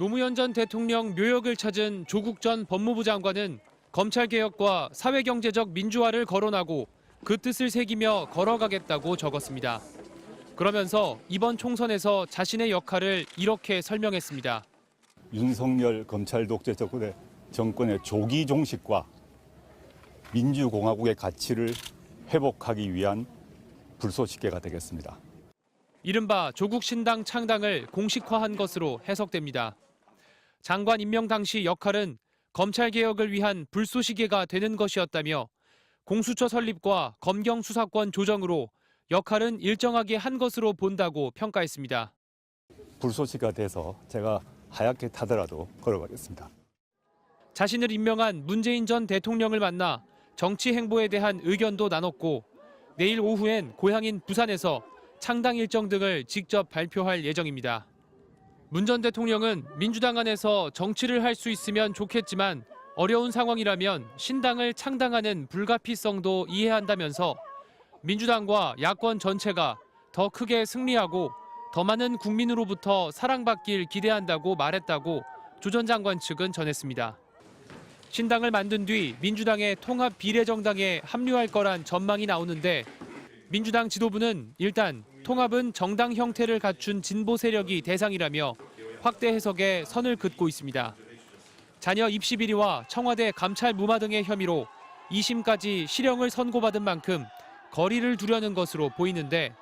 노무현 전 대통령 묘역을 찾은 조국 전 법무부 장관은 검찰개혁과 사회경제적 민주화를 거론하고 그 뜻을 새기며 걸어가겠다고 적었습니다. 그러면서 이번 총선에서 자신의 역할을 이렇게 설명했습니다. 윤석열 검찰 독재 정권의 조기 종식과 민주공화국의 가치를 회복하기 위한 불쏘시개가 되겠습니다. 이른바 조국 신당 창당을 공식화한 것으로 해석됩니다. 장관 임명 당시 역할은 검찰개혁을 위한 불쏘시개가 되는 것이었다며 공수처 설립과 검경 수사권 조정으로 역할은 일정하게 한 것으로 본다고 평가했습니다. 불쏘시개가 돼서 제가 하얗게 타더라도 걸어가겠습니다. 자신을 임명한 문재인 전 대통령을 만나 정치 행보에 대한 의견도 나눴고 내일 오후엔 고향인 부산에서 창당 일정 등을 직접 발표할 예정입니다. 문 전 대통령은 민주당 안에서 정치를 할 수 있으면 좋겠지만 어려운 상황이라면 신당을 창당하는 불가피성도 이해한다면서 민주당과 야권 전체가 더 크게 승리하고 더 많은 국민으로부터 사랑받길 기대한다고 말했다고 조 전 장관 측은 전했습니다. 신당을 만든 뒤 민주당의 통합 비례정당에 합류할 거란 전망이 나오는데 민주당 지도부는 일단 통합은 정당 형태를 갖춘 진보 세력이 대상이라며 확대 해석에 선을 긋고 있습니다. 자녀 입시 비리와 청와대 감찰 무마 등의 혐의로 2심까지 실형을 선고받은 만큼 거리를 두려는 것으로 보이는데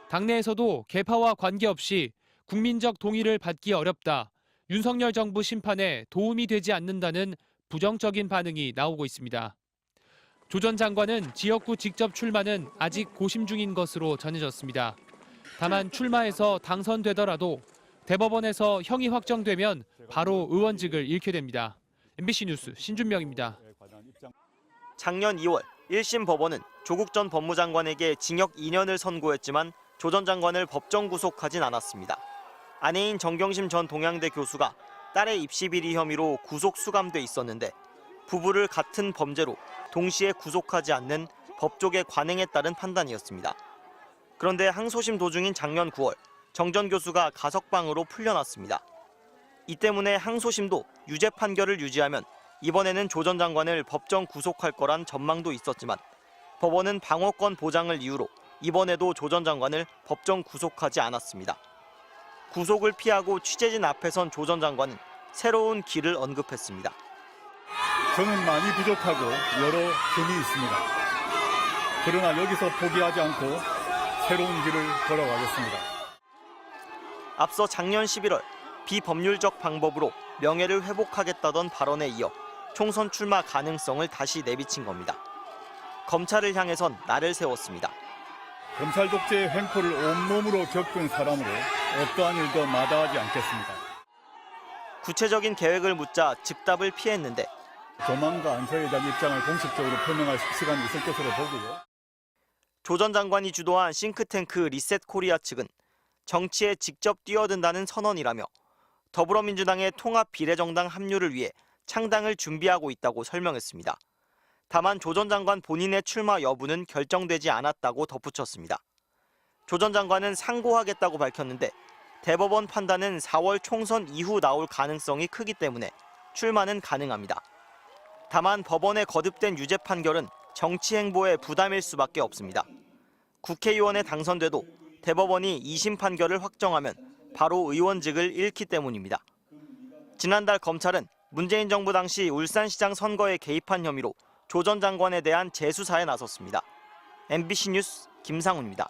당내에서도 계파와 관계없이 국민적 동의를 받기 어렵다, 윤석열 정부 심판에 도움이 되지 않는다는 부정적인 반응이 나오고 있습니다. 조 전 장관은 지역구 직접 출마는 아직 고심 중인 것으로 전해졌습니다. 다만 출마해서 당선되더라도 대법원에서 형이 확정되면 바로 의원직을 잃게 됩니다. MBC 뉴스 신준명입니다. 작년 2월 1심 법원은 조국 전 법무장관에게 징역 2년을 선고했지만 조 전 장관을 법정 구속하진 않았습니다. 아내인 정경심 전 동양대 교수가 딸의 입시 비리 혐의로 구속 수감돼 있었는데 부부를 같은 범죄로 동시에 구속하지 않는 법조계 관행에 따른 판단이었습니다. 그런데 항소심 도중인 작년 9월 정 전 교수가 가석방으로 풀려났습니다. 이 때문에 항소심도 유죄 판결을 유지하면 이번에는 조 전 장관을 법정 구속할 거란 전망도 있었지만 법원은 방어권 보장을 이유로 이번에도 조 전 장관을 법정 구속하지 않았습니다. 구속을 피하고 취재진 앞에 선 조 전 장관은 새로운 길을 언급했습니다. 저는 많이 부족하고 여러 점이 있습니다. 그러나 여기서 포기하지 않고 새로운 길을 걸어가겠습니다. 앞서 작년 11월 비법률적 방법으로 명예를 회복하겠다던 발언에 이어 총선 출마 가능성을 다시 내비친 겁니다. 검찰을 향해선 날을 세웠습니다. 검찰 독재의 횡포를 온몸으로 겪은 사람으로 어떠한 일도 마다하지 않겠습니다. 구체적인 계획을 묻자 즉답을 피했는데 조만간 안서에 대한 입장을 공식적으로 표명할 시간이 있을 것으로 보고요. 조 전 장관이 주도한 싱크탱크 리셋 코리아 측은 정치에 직접 뛰어든다는 선언이라며 더불어민주당의 통합 비례정당 합류를 위해 창당을 준비하고 있다고 설명했습니다. 다만 조 전 장관 본인의 출마 여부는 결정되지 않았다고 덧붙였습니다. 조 전 장관은 상고하겠다고 밝혔는데 대법원 판단은 4월 총선 이후 나올 가능성이 크기 때문에 출마는 가능합니다. 다만 법원의 거듭된 유죄 판결은 정치 행보에 부담일 수밖에 없습니다. 국회의원에 당선돼도 대법원이 2심 판결을 확정하면 바로 의원직을 잃기 때문입니다. 지난달 검찰은 문재인 정부 당시 울산시장 선거에 개입한 혐의로 조 전 장관에 대한 재수사에 나섰습니다. MBC 뉴스 김상훈입니다.